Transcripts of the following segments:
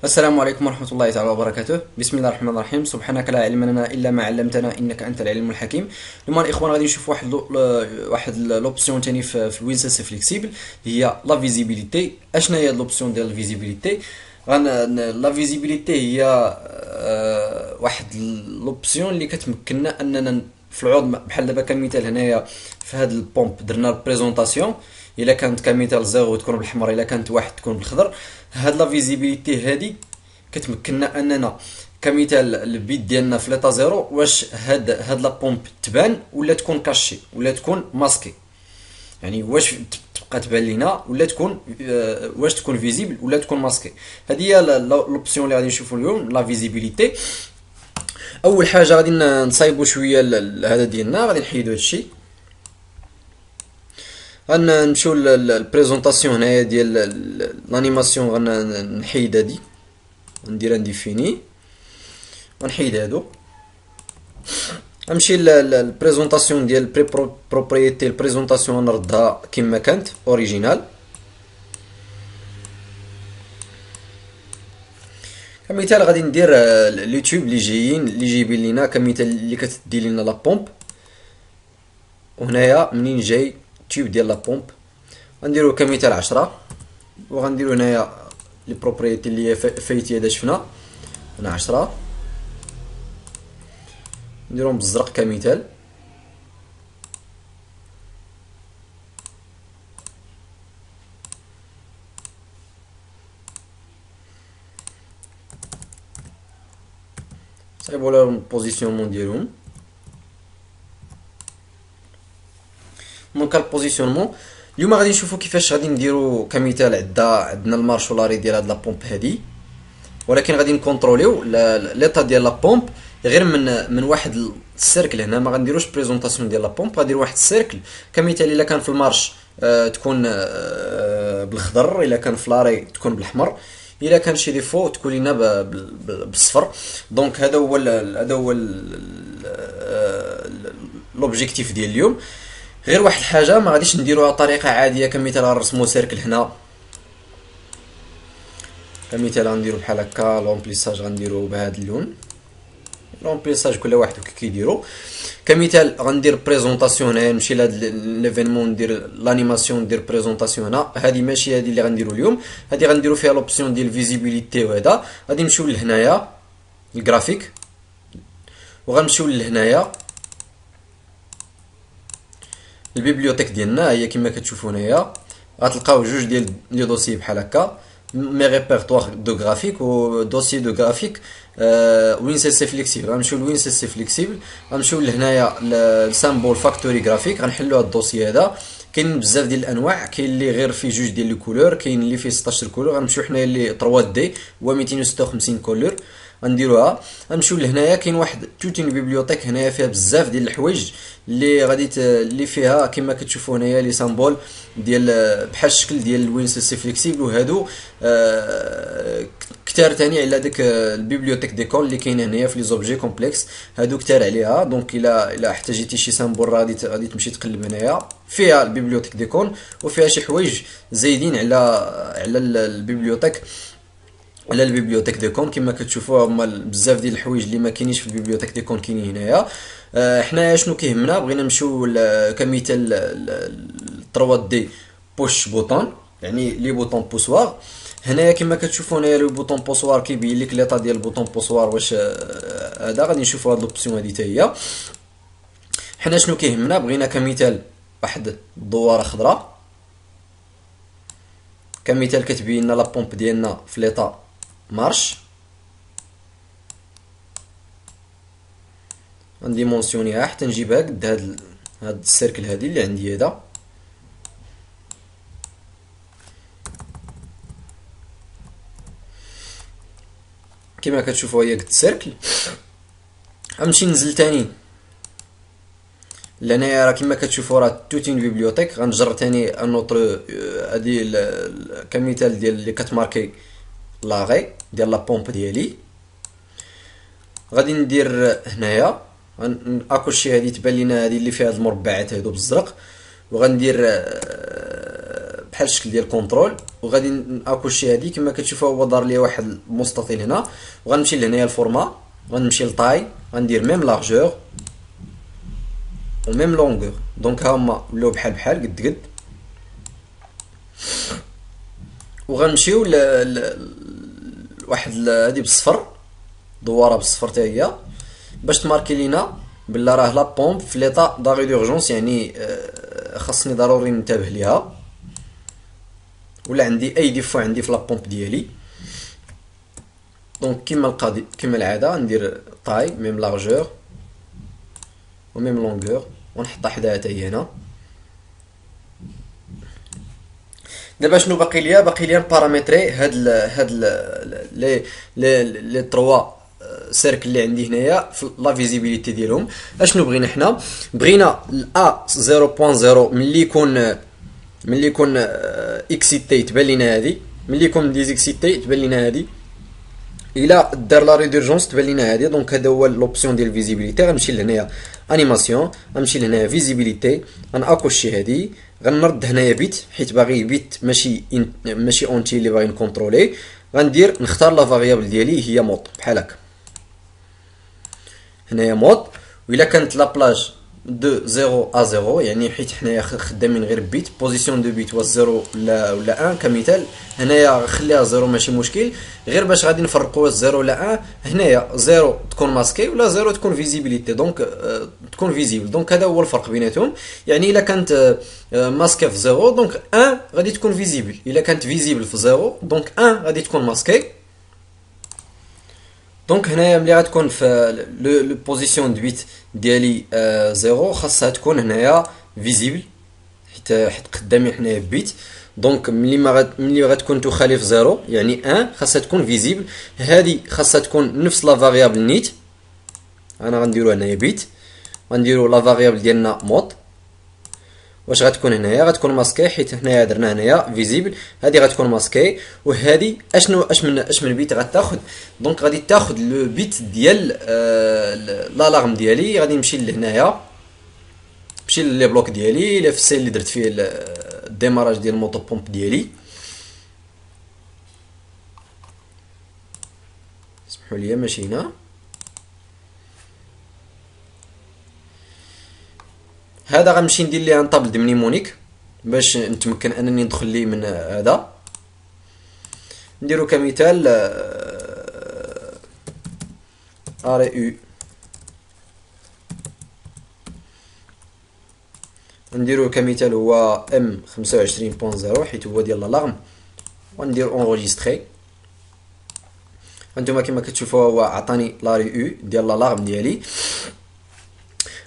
السلام عليكم ورحمة الله تعالى وبركاته. بسم الله الرحمن الرحيم. سبحانك لا علم لنا إلا ما علمتنا إنك أنت العليم الحكيم. اليوم الإخوان غادي نشوف واحد لوبسيون تاني في الوين سي فليكسيبل، هي لا فيزيبيليتي. اشنا هي لوبسيون ديال الفيزيبيليتي؟ لا فيزيبيليتي هي واحد لوبسيون اللي كتمكننا اننا في العوض، بحال دابا كمثال هنايا في هاد البومب درنا البريزونطاسيون، الا كانت كمثال زيرو تكون بالحمر، الا كانت واحد تكون بالخضر. هاد لا فيزيبيليتي هادي كتمكننا اننا كمثال البيت ديالنا في ليطا زيرو، واش هاد لا بومب تبان ولا تكون كاشي ولا تكون ماسكي، يعني واش تبقى تبان لينا ولا تكون واش تكون فيزيبل ولا تكون ماسكي. هذه هي لوبسيون اللي غادي نشوفوا اليوم، لا فيزيبيليتي. اول حاجه غادي نصايبوا شويه هذا ديالنا، غادي نحيدوا هادشي، غنمشيو للبريزونطاسيون هنايا ديال لانيماسيون، غنحيد هادي، ندير انديفيني، غنحيد هادو، غنمشي للبريزونطاسيون ديال بري بروبريتي. البريزونطاسيون نردها كما كانت اوريجينال. كمثال غادي ندير اليوتيوب اللي جايبين لينا، كمثال اللي كتدي لينا لا بومب، وهنايا منين جاي التيوب ديال لا بومب غنديرو كمثال 10، وغنديرو هنايا لي بروبريتي اللي هي فايتي هذا شفنا هنا 10، نديرهم بالزرق كمثال. صايبوا لهم البوزيسيونمون ديالهم. دونك البوزيسيونمون اليوم غادي نشوفوا كيفاش غادي نديروا كمثال. عندنا المارشولاري ديال هاد لا بومب هادي، ولكن غادي نكونتروليو ليطا ديال لا بومب غير من واحد السيركل. هنا ما غنديروش بريزونطاسيون ديال لا بومب، غندير واحد السيركل. كمثال الا كان في المارش تكون بالخضر، الا كان في لاري تكون بالاحمر، الا كان شي ديفو تكون لينا بالصفر. دونك هذا هو لوبجيكتيف ديال اليوم. غير واحد الحاجه ما غاديش نديروها بطريقه عاديه، كمثال غنرسمو سيركل هنا، كمثال غنديرو بحال هكا. لومبليساج غنديرو بهذا اللون، لومبليساج كل واحد كيديرو. كمثال غندير بريزونطاسيون هنا، نمشي لهاد ليفينمون ندير لانيماسيون، ندير بريزونطاسيون هنا. هادي ماشي هادي اللي غنديرو اليوم، هادي غنديرو فيها لوبسيون ديال فيزيبيليتي. وهذا غادي نمشيو لهنايا الجرافيك، وغنمشيو لهنايا البيبليوتيك ديالنا. هي كما كتشوفوا هنايا غتلقاو جوج ديال لي دوسي بحال هكا، مي ريبيرطوار دو غرافيك و دوسي دو غرافيك. وين سي فليكسيبل، غنمشيو لوين سي فليكسيبل، غنمشيو لهنايا السامبول فاكتوري غرافيك، غنحلو هاد الدوسي هذا. كاين بزاف ديال الانواع، كاين اللي غير فيه جوج ديال لي كولور، كاين اللي فيه 16 كولور. غنمشيو حنايا اللي 3 دي هو 256 كولور، غنديروها. غنمشيو لهنايا كاين واحد توتين بيبليوتيك هنايا فيها بزاف ديال الحوايج اللي غادي اللي فيها كما كتشوفوا هنايا لي سامبول ديال بحال الشكل ديال الوين سي فليكسيبل. وهادو كتار تاني على داك البيبليوتيك ديكول اللي كاينه هنايا في لي زوبجي كومبلكس، هادو كتار عليها. دونك الا احتاجيتي شي سامبول غادي تمشي تقلب هنايا فيها البيبليوتيك ديكول، وفيها شي حوايج زايدين على البيبليوتيك، على البيبليوتيك ديكون. كما كتشوفوا هما بزاف ديال الحوايج اللي ما كاينينش في البيبليوتيك ديكون كاينين هنايا. حنايا شنو كيهمنا؟ بغينا نمشيو كمثال 3 دي بوش بوطون، يعني لي بوطون بوسوار. هنايا كما كتشوفوا هنايا لو بوطون بوسوار كيبين لك ليطا ديال البوطون بوسوار واش هذا. غادي نشوفوا هاد لوبسيون هادي حتى هي. حنا شنو كيهمنا؟ بغينا كمثال واحد الدواره خضراء، كمثال كتبين لنا لا بومب ديالنا في ليطا مارش. غنديمونسيونيها حتى نجيبها قد هاد السيركل هادي اللي عندي هذا. كما كتشوفوا هي قد السيركل. غنمشي ننزل تاني لهنايا، راه كما كتشوفوا راه توتين بيبليوتيك. غنجر تاني انوتر هادي كمثال ديال اللي كتماركي لاغي ديال لا بومب ديالي. غادي ندير هنايا اكوشي هادي تبان لينا هادي اللي فيها هاد المربعات هادو بالزرق، وغندير بحال الشكل ديال كونترول، وغادي ناكوشي هادي كما كتشوفوا هو دار ليا واحد المستطيل هنا، وغنمشي لهنايا الفورما، غنمشي لطاي، غندير ميم لارجور و ميم لونغور. دونك ها هما ولاو بحال بحال قد قد، وغنمشيو واحد هادي بالصفر، دواره بالصفر حتى هي، باش تماركي لينا بلا راه لا بومب في ليطا داغي دورجونس، يعني خاصني ضروري ننتبه ليها، ولا عندي اي ديفو عندي في لا بومب ديالي. دونك كيما العاده ندير طاي ميم لارجور و ميم لونغور، ونحطها حداها حتى هي هنا. دابا شنو باقي ليا؟ باقي ليا نبارامتري هاد لي تروا سيركل اللي عندي هنايا في لا فيزيبيليتي ديالهم. اشنو بغينا حنا؟ بغينا ا 0.0 ملي يكون اكسيتي تبان لينا هادي، ملي يكون ديزيكسيتي تبان لينا هادي، الا دار لا ريدورجونس تبان لينا هادي. دونك هذا هو لوبسيون ديال فيزيبيليتي. غنمشي لهنايا انيماسيون، غنمشي لهنايا فيزيبيليتي، غناكوشي هادي، غنرد هنايا بيت حيت باغي بيت ماشي اونتي اللي باغي نكونترولي. غندير نختار لا فاريابل ديالي هي مود بحال هكا، هنايا مود. وإلا كانت لا بلاج دو 0 à 0 يعني حيت حنايا خدامين غير بيت، بوزيسيون دو بيت واش 0 ولا 1 كمثال، هنايا خليها 0 ماشي مشكل، غير باش غادي نفرقوا واش 0 ولا 1. هنايا 0 تكون ماسكي ولا 0 تكون فيزيبيليتي، دونك تكون فيزيبل. دونك هذا هو الفرق بيناتهم. يعني الا كانت ماسكي في 0 دونك 1 غادي تكون فيزيبل، الا كانت فيزيبل في 0 دونك 1 غادي تكون ماسكي. دونك هنايا ملي غتكون في لو بوزيسيون دو بيت ديالي 0 خاصها تكون هنايا فيزيبل حيت قدامي حنايا بيت. دونك ملي غتكون تخالف 0 يعني 1 خاصها تكون فيزيبل. هادي خاصها تكون نفس لا فاريابل نيت، انا غنديرو هنايا بيت، غنديرو لا فاريابل ديالنا مود. واش غتكون هنايا؟ غتكون ماسكي حيت هنايا درنا هنايا فيزيبل، هادي غتكون ماسكي. وهادي اش من بيت غتاخد؟ دونك غادي تاخد لو بيت ديال لالارم ديالي. غادي نمشي لهنايا، نمشي لي بلوك ديالي لي في السيل اللي درت فيه الديماراج ديال الموطو بومب ديالي. سمحوا لي ماشي هنا، هذا غنمشي ندير ليه ان طابل دو منيمونيك باش نتمكن انني ندخل ليه من هذا. نديرو كمثال اري او، نديرو كمثال هو ام 25.0 حيت هو ديال لالارم، وندير اونغيستري. هانتوما كما كتشوفوا هو عطاني لاري او ديال لالارم ديالي.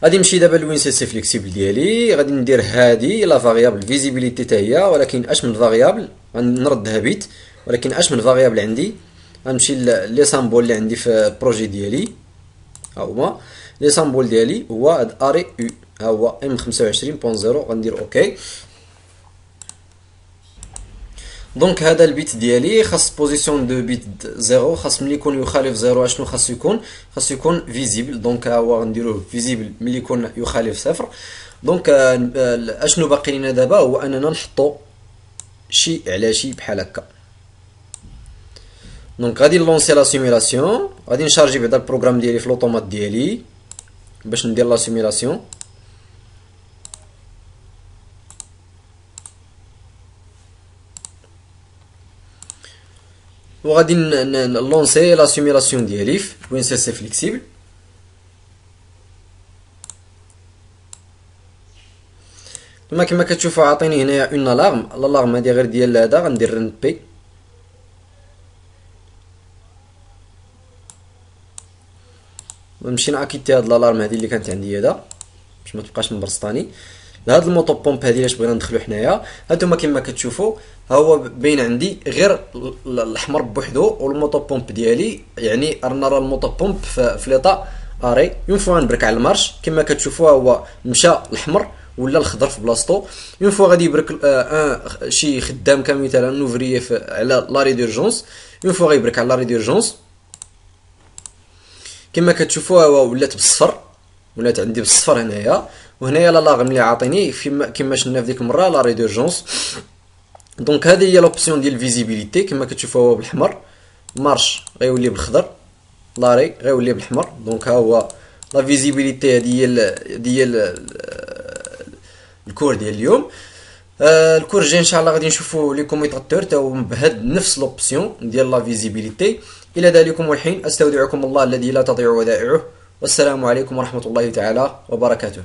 غادي نمشي دابا لوين سي فليكسيبل ديالي، غادي ندير هادي لا فاريابل فيزيبيليتي حتى هي، ولكن اش من فاريابل غنردها بيت، ولكن اش من فاريابل عندي. غنمشي لي سامبول اللي عندي في البروجي ديالي، ها هما لي سامبول ديالي هو هاد اري او، ها هو ام 25.0. غندير اوكي. دونك هذا البيت ديالي خاص بوزيسيون دو بيت 0، خاص ملي يكون يخالف 0 اشنو خاصو يكون؟ خاصو يكون فيزيبل. دونك ها هو غنديروه فيزيبل ملي يكون يخالف 0. دونك اشنو باقي لينا دابا هو اننا نحطو شي على شي بحال هكا. دونك غادي نلونسي لا سيمولاسيون، غادي نشارجي بعدا البروغرام ديالي في لوطومات ديالي باش ندير لا سيمولاسيون. وغادي نلونسي لا سيمولاسيون ديالي في وين سي فليكسيبل. كما كتشوفوا عاطيني هنايا اون الارم، الارم هادي غير ديال هذا. غندير رند بي، ونمشي ناكيتي هاد الالارم هادي اللي كانت عندي هذا باش ما تبقاش مبرسطاني. لهاد الموطو بومب هادي لاش بغينا ندخلو حنايا، هانتوما كما كتشوفوا ها هو باين عندي غير الاحمر بوحدو والموطو بومب ديالي، يعني رانا راه الموطو بومب في ليطا اري. اون فوا نبرك على المارش كما كتشوفوا هو مشى الاحمر ولا الخضر في بلاصتو. اون فوا غادي يبرك شي خدام كمثال ان اوفريي على لاري دورجونس، اون فوا غيبرك على لاري دورجونس كما كتشوفوا هو ولات بالصفر، ولات عندي بالصفر هنايا. وهنايا لا لاغم اللي عاطيني كما شفنا في ديك المره لا ريدورجونس دونك هذه هي لوبسيون ديال الفيزيبيليتي كما كتشوفوا هو بالاحمر، مارش غيولي بالخضر، لاري غيولي بالاحمر. دونك ها هو لا فيزيبيليتي هذه ديال الكور ديال اليوم. الكور الجاي ان شاء الله غادي نشوفوا لي كوميطاتور تاو بهاد نفس لوبسيون ديال لا فيزيبيليتي. الى ذلكم والحين استودعكم الله الذي لا تضيع ودائعه، والسلام عليكم ورحمة الله تعالى وبركاته.